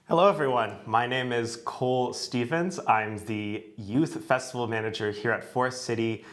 Hello, everyone. My name is Cole Stevens. I'm the Youth Festival Manager here at Forest City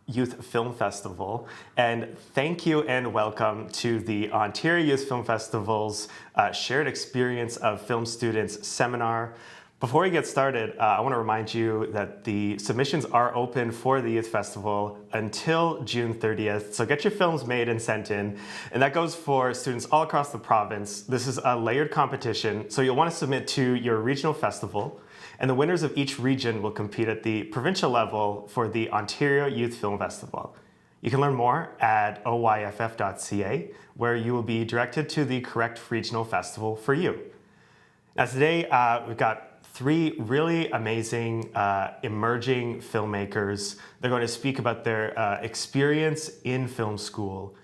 Youth Film Festival. And thank you and welcome to the Ontario Youth Film Festival's Shared Experience of Film Students seminar. Before we get started, I want to remind you that the submissions are open for the Youth Festival until June 30th. So get your films made and sent in. And that goes for students all across the province. This is a layered competition, so you'll want to submit to your regional festival. And the winners of each region will compete at the provincial level for the Ontario Youth Film Festival. You can learn more at oyff.ca, where you will be directed to the correct regional festival for you. Now today, we've got three really amazing emerging filmmakers. They're going to speak about their experience in film school.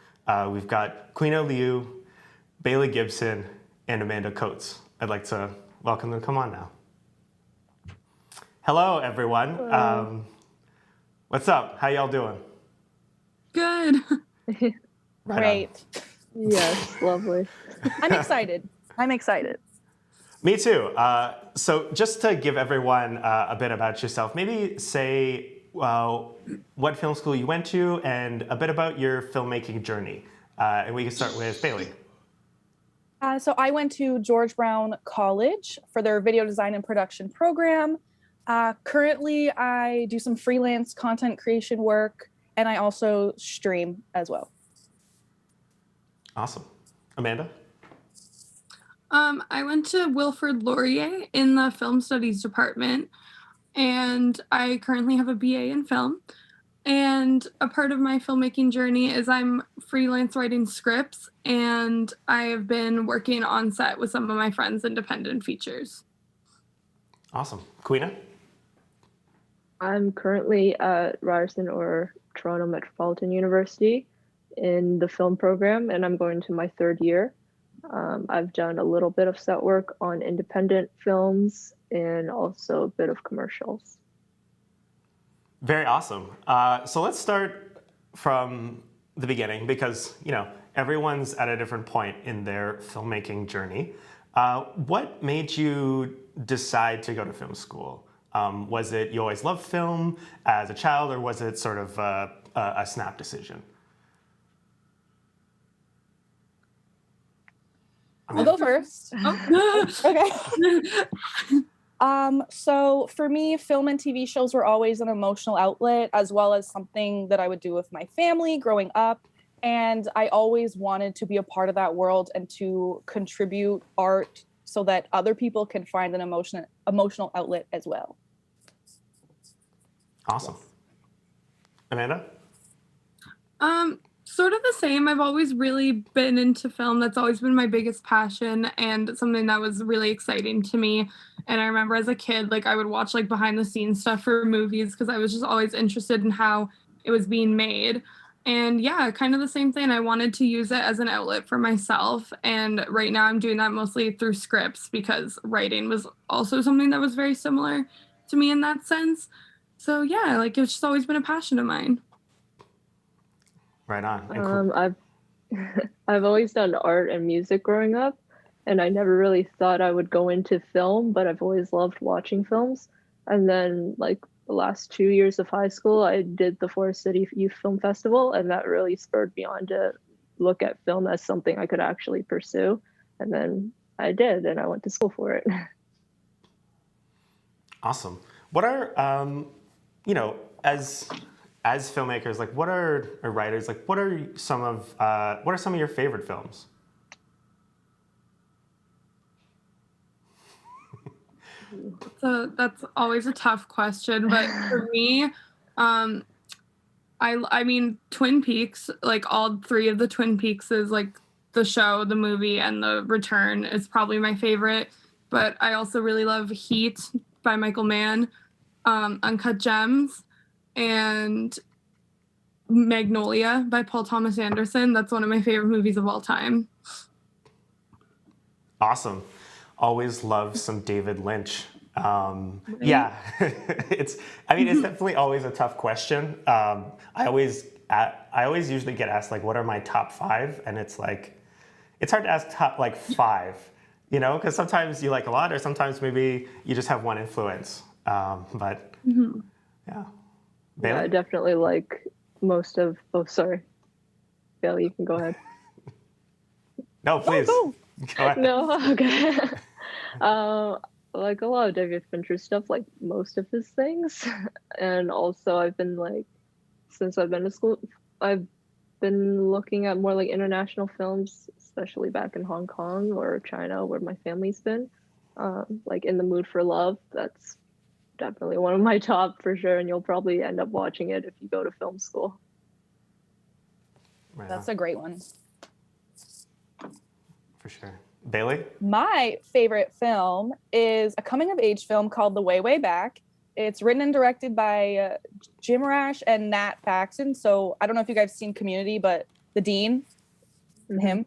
We've got Quina Liu, Bailey Gibson, and Amanda Coates. I'd like to welcome them. Come on now. Hello, everyone. Hello. What's up? How y'all doing? Good. Great. Yes, lovely. I'm excited. Me too. So just to give everyone a bit about yourself, maybe say what film school you went to and a bit about your filmmaking journey. And we can start with Bailey. So I went to George Brown College for their video design and production program. Currently, I do some freelance content creation work, and I also stream as well. Awesome. Amanda? I went to Wilfrid Laurier in the film studies department, and I currently have a BA in film. And a part of my filmmaking journey is I'm freelance writing scripts, and I have been working on set with some of my friends' independent features. Awesome. Quina? I'm currently at Ryerson or Toronto Metropolitan University in the film program, and I'm going to my third year. I've done a little bit of set work on independent films and also a bit of commercials. Very awesome. So let's start from the beginning because, everyone's at a different point in their filmmaking journey. What made you decide to go to film school? Was it you always loved film as a child, or was it sort of a snap decision? I'll go first. Okay. So for me, film and TV shows were always an emotional outlet, as well as something that I would do with my family growing up. And I always wanted to be a part of that world and to contribute art so that other people can find an emotional outlet as well. Awesome. Amanda? Sort of the same. I've always really been into film. That's always been my biggest passion and something that was really exciting to me. And I remember as a kid, I would watch behind the scenes stuff for movies because I was just always interested in how it was being made. And yeah, kind of the same thing. I wanted to use it as an outlet for myself. And right now I'm doing that mostly through scripts because writing was also something that was very similar to me in that sense. So yeah, it's just always been a passion of mine. Right on. I've always done art and music growing up, and I never really thought I would go into film, but I've always loved watching films. And then the last 2 years of high school, I did the Forest City Youth Film Festival, and that really spurred me on to look at film as something I could actually pursue. And then I did, and I went to school for it. Awesome. What are, as filmmakers, or writers, what are some of your favorite films? So that's always a tough question, but for me, I mean, Twin Peaks, all three of the Twin Peaks is the show, the movie, and The Return is probably my favorite. But I also really love Heat by Michael Mann, Uncut Gems, and Magnolia by Paul Thomas Anderson. That's one of my favorite movies of all time. Awesome. Always love some David Lynch. Yeah, it's definitely always a tough question. I always usually get asked what are my top five, and it's hard to ask top 5 You know, because sometimes you like a lot, or sometimes maybe you just have one influence. But Mhm. yeah. Yeah, I Bailey? definitely like most of. Oh, sorry, Bailey, you can go ahead. No, No, please. go. Go ahead. No, okay. um, like a lot of David Fincher stuff, like most of his things, and also I've been like, since I've been to school, I've been looking at more like international films, especially back in Hong Kong or China, where my family's been. Like In the Mood for Love, that's definitely one of my top for sure, and you'll probably end up watching it if you go to film school. Right on, That's a great one. for sure. Bailey? My favorite film is a coming of age film called The Way, Way Back. It's written and directed by Jim Rash and Nat Faxon. So I don't know if you guys have seen Community, but the Dean, him,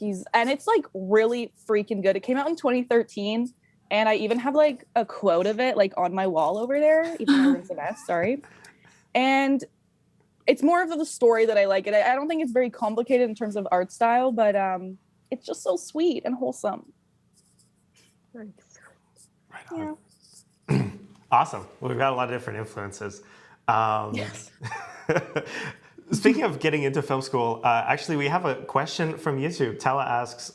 and it's like really freaking good. It came out in 2013, and I even have like a quote of it like on my wall over there, even though it's a mess. Sorry. And it's more of the story that I like. And I don't think it's very complicated in terms of art style, but it's just so sweet and wholesome. Nice. Right Yeah. on. Awesome. Well, we've got a lot of different influences. Yes. Speaking of getting into film school, actually, we have a question from YouTube. Tala asks,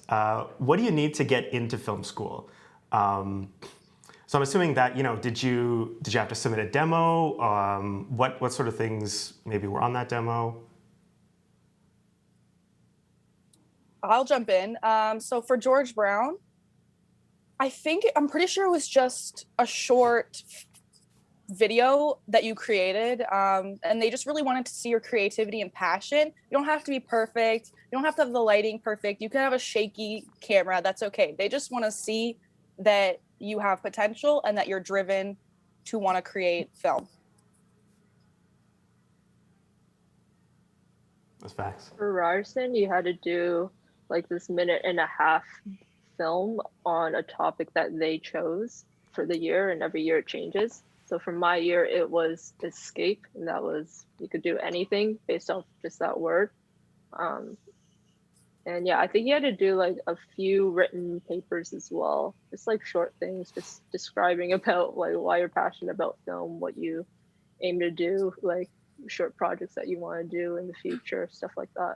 what do you need to get into film school? So I'm assuming that, you know, did you have to submit a demo? What sort of things maybe were on that demo? I'll jump in. So for George Brown, I'm pretty sure it was just a short video that you created, and they just really wanted to see your creativity and passion. You don't have to be perfect. You don't have to have the lighting perfect. You can have a shaky camera. That's okay. They just want to see that you have potential and that you're driven to want to create film. That's facts. For Ryerson, you had to do like this minute and a half film on a topic that they chose for the year, and every year it changes. So for my year, it was escape, and that was you could do anything based off just that word. Um, and yeah, I think you had to do like a few written papers as well, just like short things, just describing about like why you're passionate about film, what you aim to do, like short projects that you want to do in the future, stuff like that.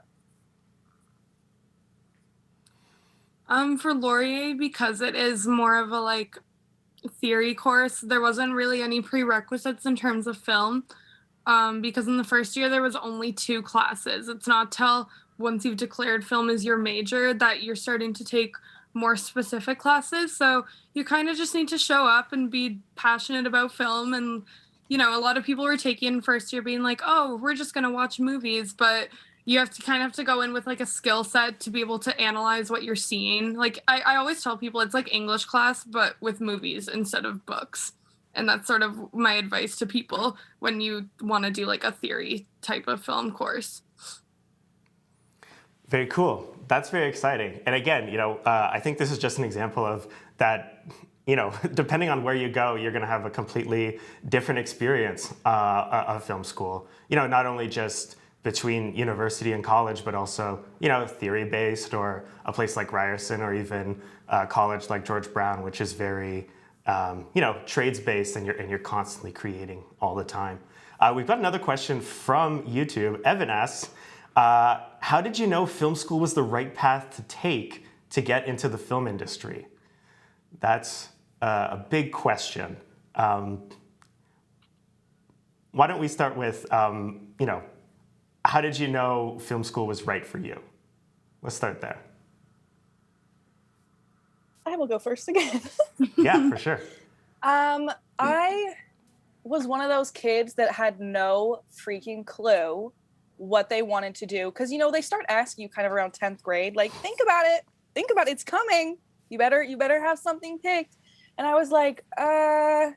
For Laurier, because it is more of a like theory course, there wasn't really any prerequisites in terms of film. Because in the first year there was only 2 classes. It's not till once you've declared film as your major that you're starting to take more specific classes. So you kind of just need to show up and be passionate about film. And you know, a lot of people were taking first year being like, oh, we're just gonna watch movies, but you have to kind of have to go in with like a skill set to be able to analyze what you're seeing. Like I always tell people it's like English class, but with movies instead of books. And that's sort of my advice to people when you want to do like a theory type of film course. Very cool. That's very exciting. And again, you know, I think this is just an example of that, you know, depending on where you go, you're going to have a completely different experience of film school. You know, not only just between university and college, but also, you know, theory-based, or a place like Ryerson, or even a college like George Brown, which is very, you know, trades-based, and you're constantly creating all the time. We've got another question from YouTube. Evan asks, how did you know film school was the right path to take to get into the film industry? That's a big question. Why don't we start with, you know, how did you know film school was right for you? Let's start there. I will go first again. Yeah, for sure. I was one of those kids that had no freaking clue what they wanted to do. Cause you know, they start asking you kind of around 10th grade, like, think about it, it's coming. You better have something picked. And I was like, I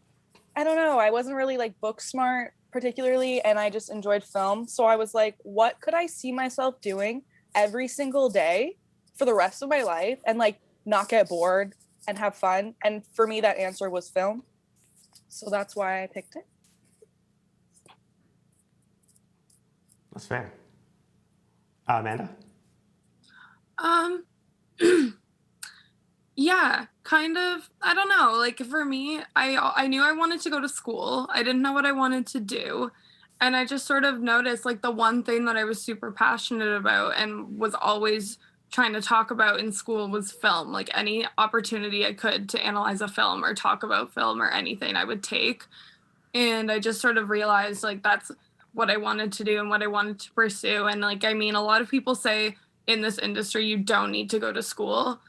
don't know. I wasn't really like book smart particularly, and I just enjoyed film. So I was like, what could I see myself doing every single day for the rest of my life and like not get bored and have fun? And for me, that answer was film. So that's why I picked it. That's fair. Amanda? Um, Yeah, kind of. I don't know. Like for me, I knew I wanted to go to school. I didn't know what I wanted to do. And I just sort of noticed like the one thing that I was super passionate about and was always trying to talk about in school was film. Like any opportunity I could to analyze a film or talk about film or anything I would take. And I just sort of realized like that's what I wanted to do and what I wanted to pursue. And like I mean, a lot of people say in this industry you don't need to go to school.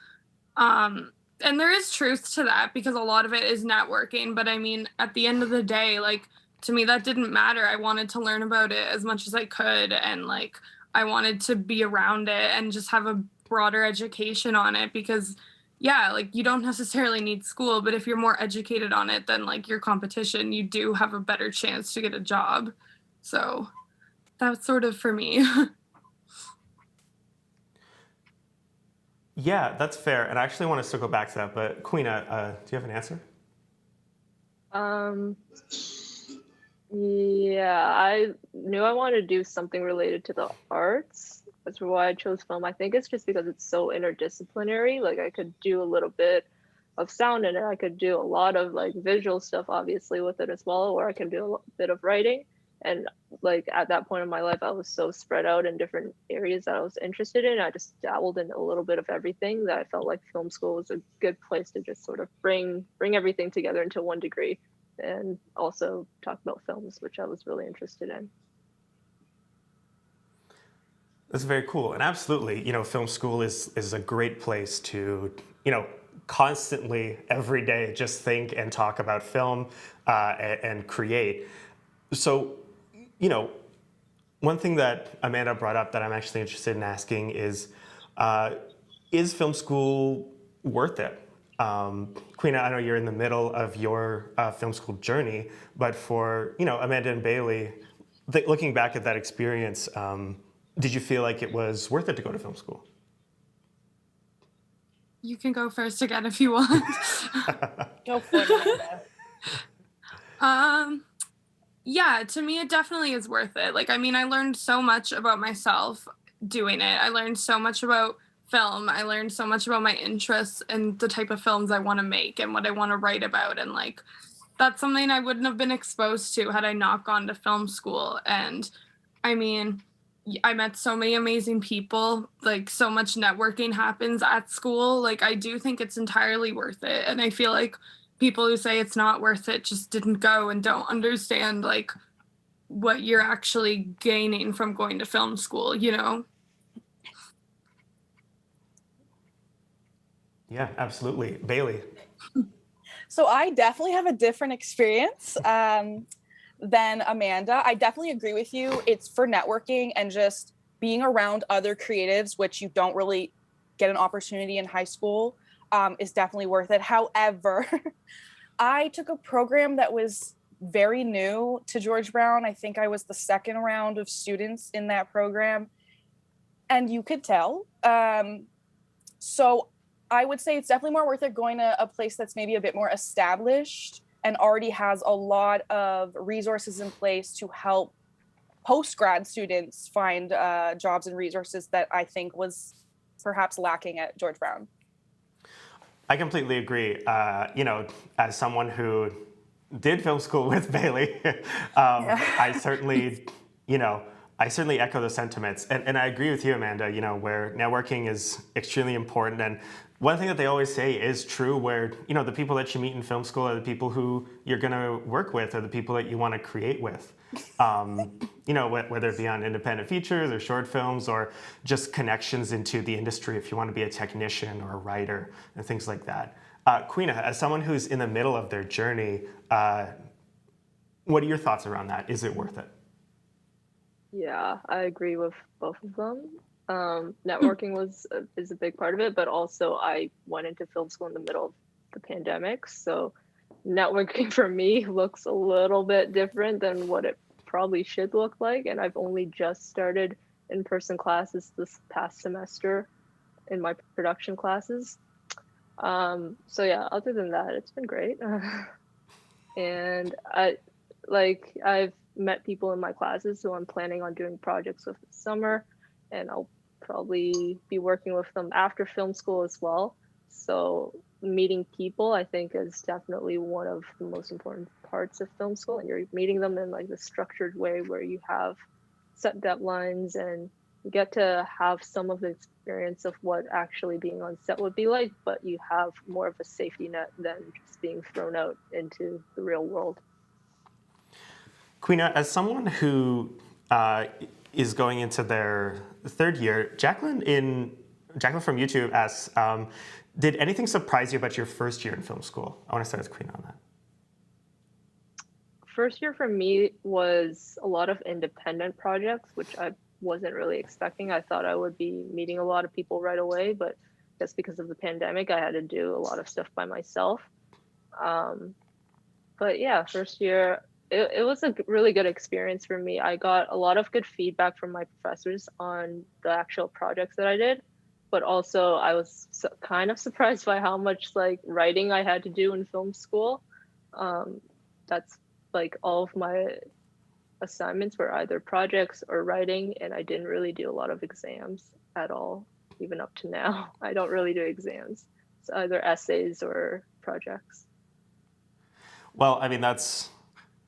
Um, and there is truth to that because a lot of it is networking. But I mean, at the end of the day, like to me, that didn't matter. I wanted to learn about it as much as I could. And like, I wanted to be around it and just have a broader education on it because, yeah, like you don't necessarily need school, but if you're more educated on it than like your competition, you do have a better chance to get a job. So that's sort of for me. Yeah, that's fair. And I actually want to circle back to that. But Queena, do you have an answer? Um, yeah, I knew I wanted to do something related to the arts. That's why I chose film. I think it's just because it's so interdisciplinary. Like I could do a little bit of sound in it. I could do a lot of like visual stuff, obviously, with it as well, or I can do a bit of writing. And like at that point in my life, I was so spread out in different areas that I was interested in. I just dabbled in a little bit of everything that I felt like film school was a good place to just sort of bring everything together into one degree and also talk about films, which I was really interested in. That's very cool. And absolutely, film school is a great place to, constantly every day just think and talk about film and create. So, you know, one thing that Amanda brought up that I'm actually interested in asking is film school worth it? Queena, I know you're in the middle of your film school journey, but for Amanda and Bailey, looking back at that experience, did you feel like it was worth it to go to film school? You can go first again if you want. Go for it, Amanda. Yeah, to me, it definitely is worth it. Like, I mean, I learned so much about myself doing it. I learned so much about film. I learned so much about my interests and the type of films I want to make and what I want to write about. And like, that's something I wouldn't have been exposed to had I not gone to film school. And I mean, I met so many amazing people. Like, so much networking happens at school. Like, I do think it's entirely worth it. And I feel like people who say it's not worth it just didn't go and don't understand like what you're actually gaining from going to film school, you know? Yeah, absolutely. Bailey. So I definitely have a different experience than Amanda. I definitely agree with you. It's for networking and just being around other creatives, which you don't really get an opportunity in high school, is definitely worth it. However, I took a program that was very new to George Brown. I think I was the second round of students in that program, and you could tell. So I would say it's definitely more worth it going to a place that's maybe a bit more established and already has a lot of resources in place to help post-grad students find jobs and resources that I think was perhaps lacking at George Brown. I completely agree. As someone who did film school with Bailey, I certainly, I certainly echo the sentiments. And I agree with you, Amanda, where networking is extremely important. And one thing that they always say is true, where, the people that you meet in film school are the people who you're going to work with or the people that you want to create with. Whether it be on independent features or short films or just connections into the industry if you want to be a technician or a writer and things like that. Queena, as someone who's in the middle of their journey, what are your thoughts around that? Is it worth it? Yeah, I agree with both of them. Networking is a big part of it, but also I went into film school in the middle of the pandemic, so networking for me looks a little bit different than what it probably should look like, and I've only just started in-person classes this past semester in my production classes. So yeah, other than that, it's been great. And I've met people in my classes who I'm planning on doing projects with this summer, and I'll probably be working with them after film school as well. So meeting people, I think, is definitely one of the most important parts of film school. And you're meeting them in like the structured way where you have set deadlines and you get to have some of the experience of what actually being on set would be like, but you have more of a safety net than just being thrown out into the real world. Quina, as someone who is going into their third year, Jacqueline from YouTube asks, did anything surprise you about your first year in film school? I want to start with Quina on that. First year for me was a lot of independent projects, which I wasn't really expecting. I thought I would be meeting a lot of people right away, but just because of the pandemic, I had to do a lot of stuff by myself. But yeah, first year, it was a really good experience for me. I got a lot of good feedback from my professors on the actual projects that I did, but also I was kind of surprised by how much like writing I had to do in film school. That's like all of my assignments were either projects or writing, and I didn't really do a lot of exams at all. Even up to now, I don't really do exams. It's either essays or projects. Well, I mean, that's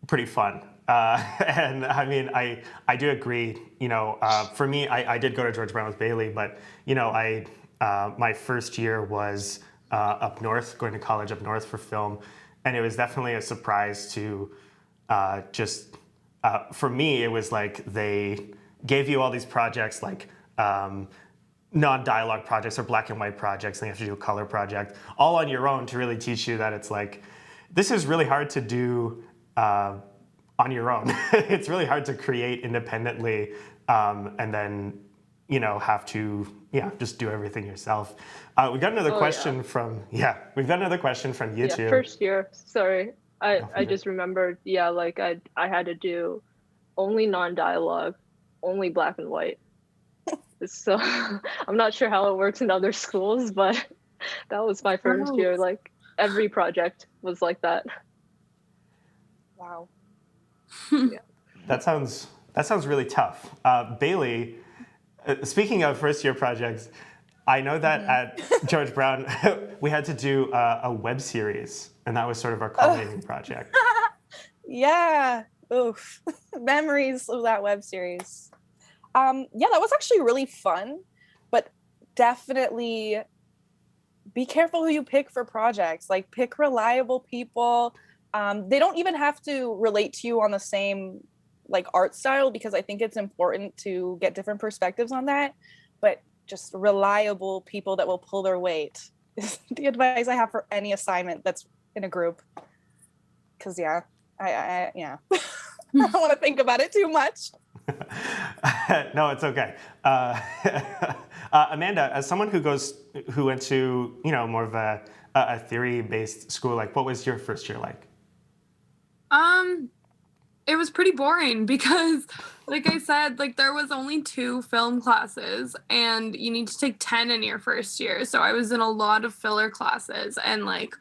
pretty fun. And I mean, I do agree, for me, I did go to George Brown with Bailey, but, my first year was up north, going to college up north for film. And it was definitely a surprise to for me, it was like they gave you all these projects, like non-dialogue projects or black and white projects, and you have to do a color project, all on your own to really teach you that it's like, this is really hard to do on your own. It's really hard to create independently and then, have to, just do everything yourself. We got another question from YouTube. Yeah, first year, sorry. I just remembered, like I had to do only non-dialogue, only black and white. So I'm not sure how it works in other schools, but that was my first year. Like every project was like that. Wow. Yeah. That sounds really tough. Bailey, speaking of first year projects, I know that at George Brown, we had to do a web series, and that was sort of our culminating project. Yeah. Oof. Memories of that web series. That was actually really fun, but definitely be careful who you pick for projects. Like, pick reliable people. They don't even have to relate to you on the same like art style, because I think it's important to get different perspectives on that. But just reliable people that will pull their weight is the advice I have for any assignment that's in a group. Because I don't want to think about it too much. No, it's okay. Amanda, as someone who went to more of a theory-based school, like, what was your first year like? It was pretty boring because, like I said, like there was only 2 film classes and you need to take 10 in your first year. So I was in a lot of filler classes, and like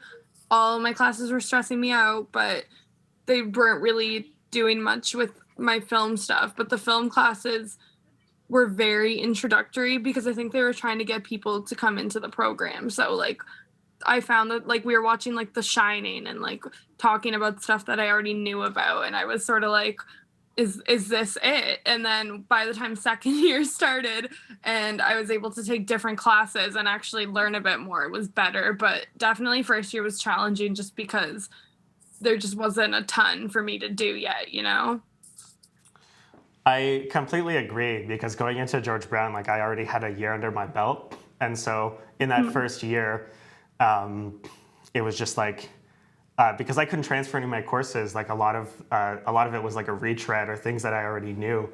all of my classes were stressing me out, but they weren't really doing much with my film stuff. But the film classes were very introductory because I think they were trying to get people to come into the program. So like I found that like we were watching like The Shining and like talking about stuff that I already knew about, and I was sort of like, is this it? And then by the time second year started and I was able to take different classes and actually learn a bit more, it was better. But definitely first year was challenging just because there just wasn't a ton for me to do yet, I completely agree, because going into George Brown, like I already had a year under my belt, and so in that first year, it was just like because I couldn't transfer any of my courses, like a lot of it was like a retread or things that I already knew,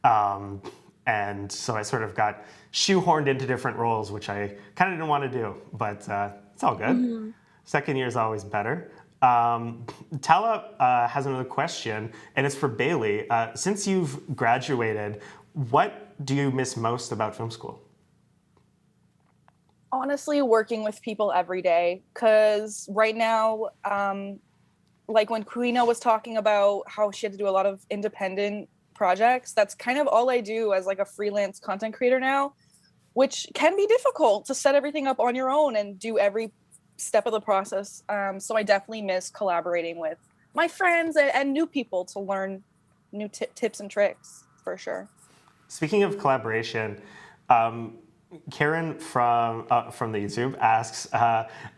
and so I sort of got shoehorned into different roles, which I kind of didn't want to do, but it's all good. Second year is always better. Tala has another question, and it's for Bailey. Since you've graduated, what do you miss most about film school? Honestly, working with people every day, because right now, like when Quina was talking about how she had to do a lot of independent projects, that's kind of all I do as like a freelance content creator now. which can be difficult to set everything up on your own and do every step of the process. So I definitely miss collaborating with my friends and new people to learn new tips and tricks, for sure. Speaking of collaboration, Karen from the YouTube asks,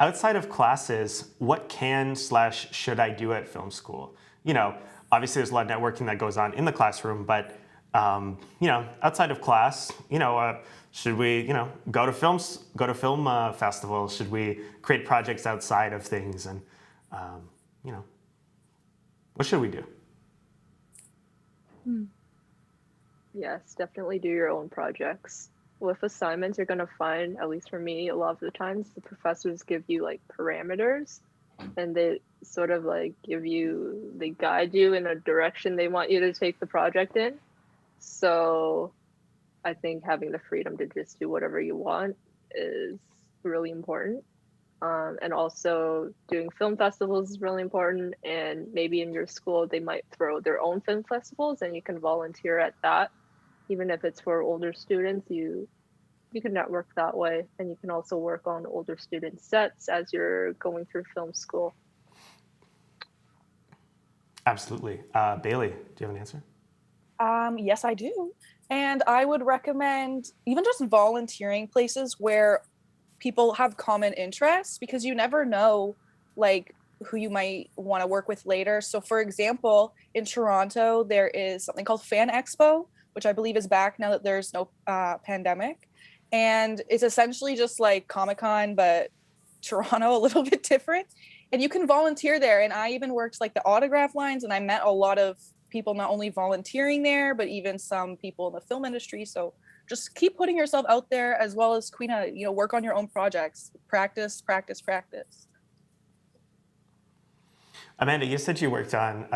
outside of classes, what can/should I do at film school? You know, obviously there's a lot of networking that goes on in the classroom, but you know, outside of class, you know, should we, you know, go to film festivals? Should we create projects outside of things? And you know, what should we do? Yes, definitely do your own projects. With assignments, you're going to find, at least for me, a lot of the times the professors give you like parameters and they sort of like they guide you in a direction they want you to take the project in. So I think having the freedom to just do whatever you want is really important. And also doing film festivals is really important. And maybe in your school, they might throw their own film festivals and you can volunteer at that. Even if it's for older students, you can network that way. And you can also work on older student sets as you're going through film school. Absolutely. Bailey, do you have an answer? Yes, I do. And I would recommend even just volunteering places where people have common interests, because you never know like who you might want to work with later. So for example, in Toronto, there is something called Fan Expo, which I believe is back now that there's no pandemic. And it's essentially just like Comic-Con, but Toronto a little bit different. And you can volunteer there. And I even worked like the autograph lines, and I met a lot of people not only volunteering there, but even some people in the film industry. So just keep putting yourself out there, as well as Queena, you know, work on your own projects. Practice, practice, practice. Amanda, you said you worked on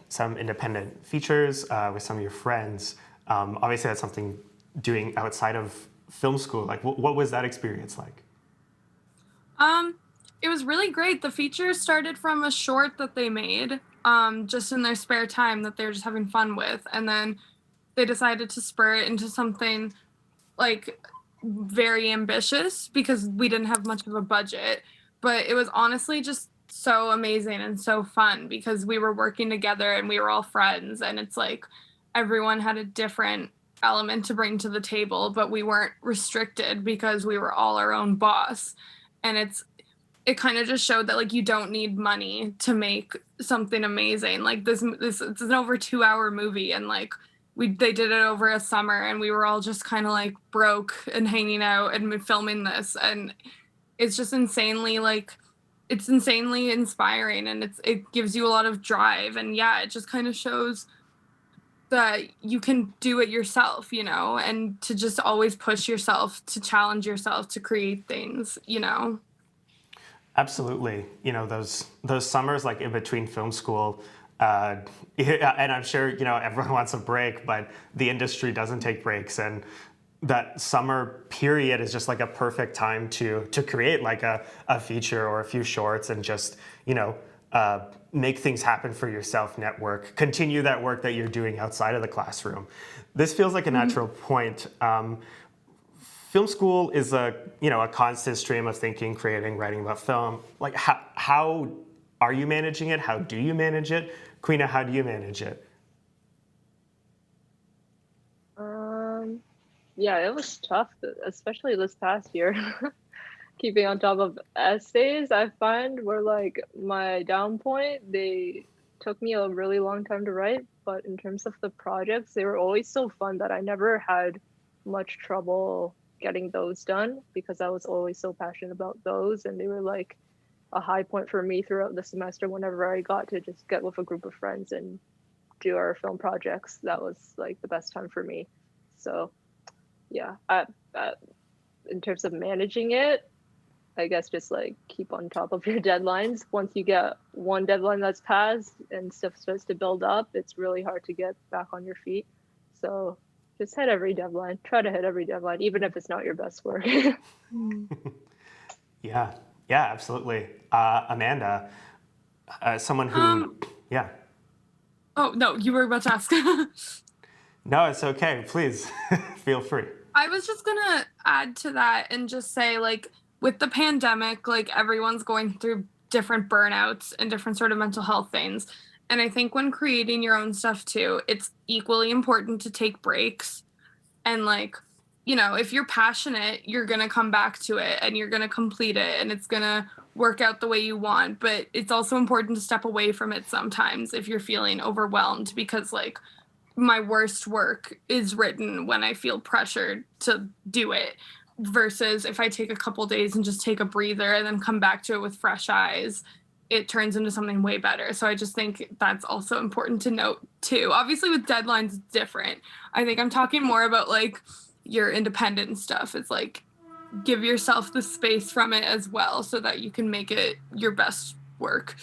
some independent features with some of your friends. Obviously, that's something doing outside of film school. Like, what was that experience like? It was really great. The feature started from a short that they made just in their spare time that they were just having fun with. And then they decided to spur it into something like very ambitious because we didn't have much of a budget. But it was honestly just so amazing and so fun because we were working together and we were all friends. And it's like everyone had a different element to bring to the table, but we weren't restricted because we were all our own boss. And it kind of just showed that like you don't need money to make something amazing. Like this it's an over 2-hour movie, and like they did it over a summer, and we were all just kind of like broke and hanging out and filming this, and it's just insanely it's insanely inspiring, and it gives you a lot of drive. And yeah, it just kind of shows that you can do it yourself, you know, and to just always push yourself, to challenge yourself, to create things, you know. Absolutely. You know, those summers like in between film school, and I'm sure, you know, everyone wants a break, but the industry doesn't take breaks. And that summer period is just like a perfect time to create like a feature or a few shorts and just, you know, make things happen for yourself, network, continue that work that you're doing outside of the classroom. This feels like a natural point. Film school is a constant stream of thinking, creating, writing about film. Like how are you managing it? How do you manage it? Queena, how do you manage it? Yeah, it was tough, especially this past year. Keeping on top of essays, I find were like my down point. They took me a really long time to write, but in terms of the projects, they were always so fun that I never had much trouble getting those done because I was always so passionate about those, and they were like a high point for me throughout the semester whenever I got to just get with a group of friends and do our film projects. That was like the best time for me. So yeah, in terms of managing it, I guess just like keep on top of your deadlines. Once you get one deadline that's passed and stuff starts to build up, it's really hard to get back on your feet. So just hit every deadline. Try to hit every deadline, even if it's not your best work. Yeah, absolutely. Amanda, someone who, yeah. Oh, no, you were about to ask. No, it's okay. Please, feel free. I was just gonna add to that and just say, like, with the pandemic, like, everyone's going through different burnouts and different sort of mental health things. And I think when creating your own stuff too, it's equally important to take breaks. And, like, if you're passionate, you're gonna come back to it and you're gonna complete it and it's gonna work out the way you want. But it's also important to step away from it sometimes if you're feeling overwhelmed, because, like, my worst work is written when I feel pressured to do it, versus if I take a couple days and just take a breather and then come back to it with fresh eyes, it turns into something way better. So I just think that's also important to note too. Obviously with deadlines, it's different. I think I'm talking more about, like, your independent stuff. It's like, give yourself the space from it as well so that you can make it your best work.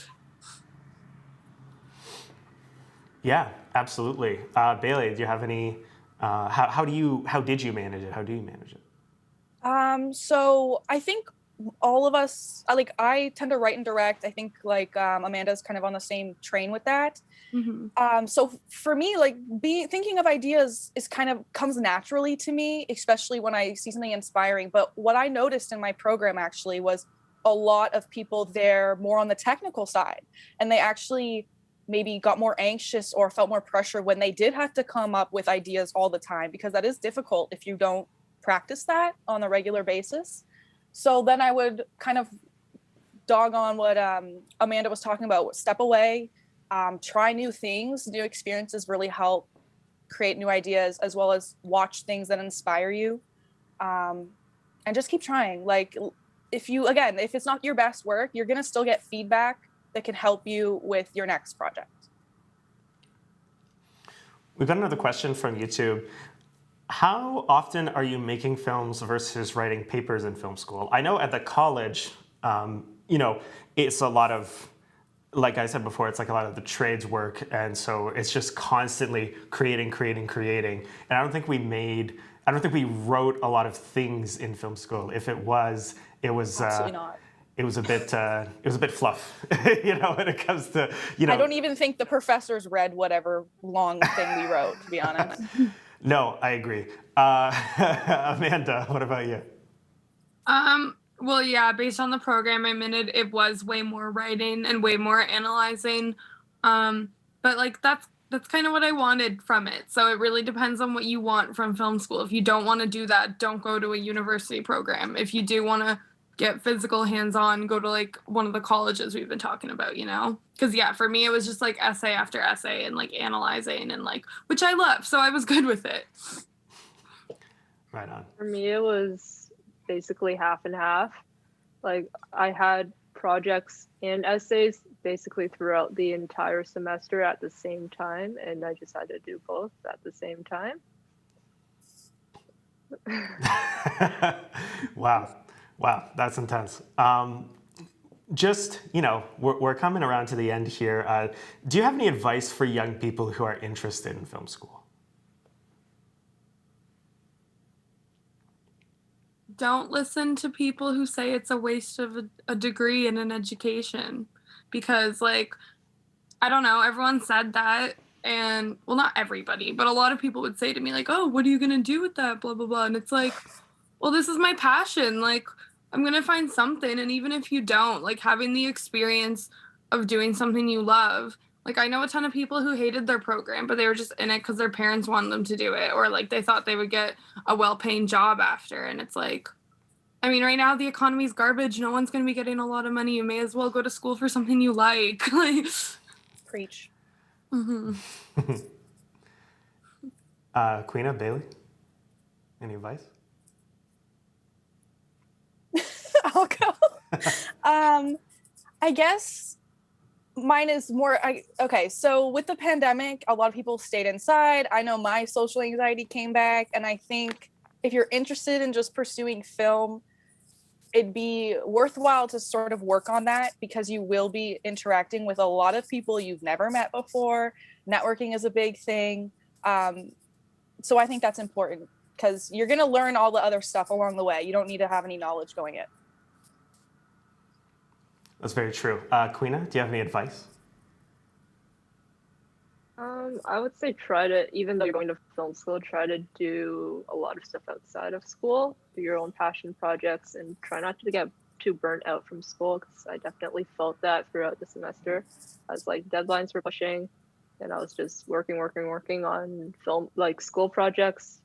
Yeah, absolutely. Bailey, do you have any? How did you manage it? How do you manage it? So I think all of us, I tend to write and direct. I think Amanda's kind of on the same train with that. Mm-hmm. So for me, thinking of ideas is kind of comes naturally to me, especially when I see something inspiring. But what I noticed in my program actually was a lot of people there more on the technical side, and they actually maybe got more anxious or felt more pressure when they did have to come up with ideas all the time, because that is difficult if you don't practice that on a regular basis. So then I would kind of dog on what Amanda was talking about: step away, try new things. New experiences really help create new ideas, as well as watch things that inspire you, and just keep trying. Like, if it's not your best work, you're gonna still get feedback that can help you with your next project. We've got another question from YouTube. How often are you making films versus writing papers in film school? I know at the college, it's a lot of, like I said before, it's like a lot of the trades work, and so it's just constantly creating. And I don't think we wrote a lot of things in film school. If it was, Absolutely not. It was a bit fluff, when it comes to, I don't even think the professors read whatever long thing we wrote, to be honest. No, I agree. Amanda, what about you? Well, yeah, based on the program I'm in, it was way more writing and way more analyzing. But, like, that's kind of what I wanted from it. So it really depends on what you want from film school. If you don't want to do that, don't go to a university program. If you do want to get physical hands-on, go to, like, one of the colleges we've been talking about, because for me it was just like essay after essay and, like, analyzing and, like, which I love, so I was good with it. Right on. For me, it was basically half and half. Like, I had projects and essays basically throughout the entire semester at the same time, and I just had to do both at the same time. Wow, that's intense. We're coming around to the end here. Do you have any advice for young people who are interested in film school? Don't listen to people who say it's a waste of a degree and an education, because, like, I don't know, everyone said that, and, well, not everybody, but a lot of people would say to me, like, oh, what are you gonna do with that, blah blah blah. And it's like, well, this is my passion. Like, I'm gonna find something, and even if you don't, like, having the experience of doing something you love. Like, I know a ton of people who hated their program, but they were just in it because their parents wanted them to do it, or, like, they thought they would get a well-paying job after. And it's like, I mean, right now the economy's garbage. No one's gonna be getting a lot of money. You may as well go to school for something you like. Like, Preach. mm-hmm. Queena, Bailey, any advice? I'll go. I guess mine is more, okay, so with the pandemic, a lot of people stayed inside. I know my social anxiety came back, and I think if you're interested in just pursuing film, it'd be worthwhile to sort of work on that, because you will be interacting with a lot of people you've never met before. Networking is a big thing. So I think that's important, because you're going to learn all the other stuff along the way. You don't need to have any knowledge going in. That's very true. Queena, do you have any advice? I would say try to, even though you're going to film school, try to do a lot of stuff outside of school, do your own passion projects, and try not to get too burnt out from school, because I definitely felt that throughout the semester as like deadlines were pushing and I was just working on film, like school projects.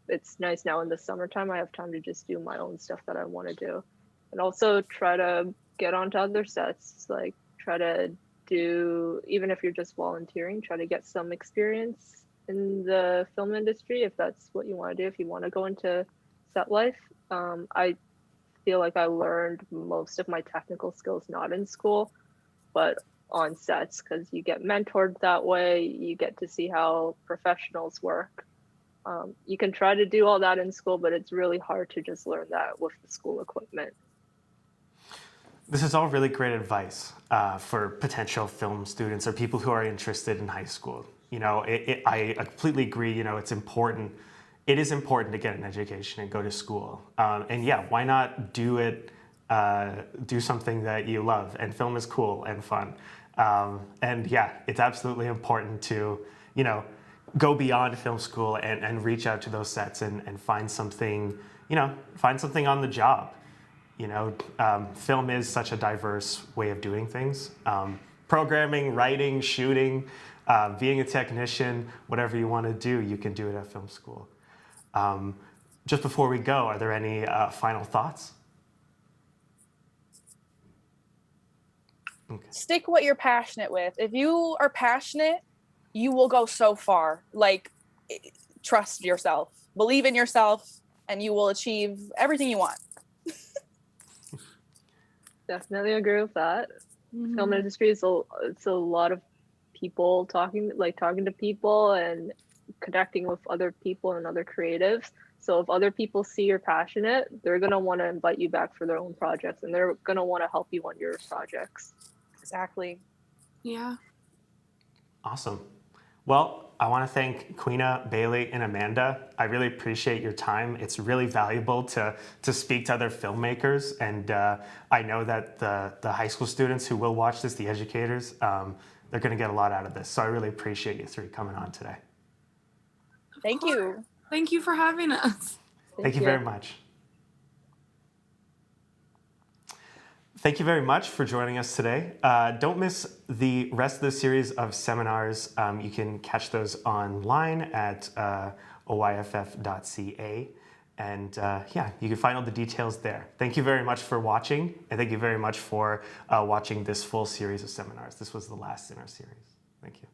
It's nice now in the summertime, I have time to just do my own stuff that I want to do. And also try to get onto other sets, like try to do, even if you're just volunteering, try to get some experience in the film industry if that's what you want to do, if you want to go into set life. I feel like I learned most of my technical skills not in school, but on sets, because you get mentored that way, you get to see how professionals work. You can try to do all that in school, but it's really hard to just learn that with the school equipment. This is all really great advice for potential film students or people who are interested in high school. You know, I completely agree. You know, it's important. It is important to get an education and go to school. And yeah, why not do it? Do something that you love. And film is cool and fun. And yeah, it's absolutely important to, you know, go beyond film school and reach out to those sets and find something, you know, find something on the job. You know, film is such a diverse way of doing things. Programming, writing, shooting, being a technician, whatever you want to do, you can do it at film school. Just before we go, are there any final thoughts? Okay. Stick what you're passionate with. If you are passionate, you will go so far. Like, trust yourself, believe in yourself, and you will achieve everything you want. Definitely agree with that. Mm-hmm. Film industry is it's a lot of people talking to people and connecting with other people and other creatives. So if other people see you're passionate, they're going to want to invite you back for their own projects, and they're going to want to help you on your projects. Exactly. Yeah. Awesome. Well, I want to thank Queena, Bailey, and Amanda. I really appreciate your time. It's really valuable to speak to other filmmakers, and I know that the high school students who will watch this, the educators, they're going to get a lot out of this. So I really appreciate you three coming on today. Thank you. Thank you for having us. Thank you very much. Thank you very much for joining us today. Don't miss the rest of the series of seminars. You can catch those online at oyff.ca. And yeah, you can find all the details there. Thank you very much for watching. And thank you very much for watching this full series of seminars. This was the last in our series. Thank you.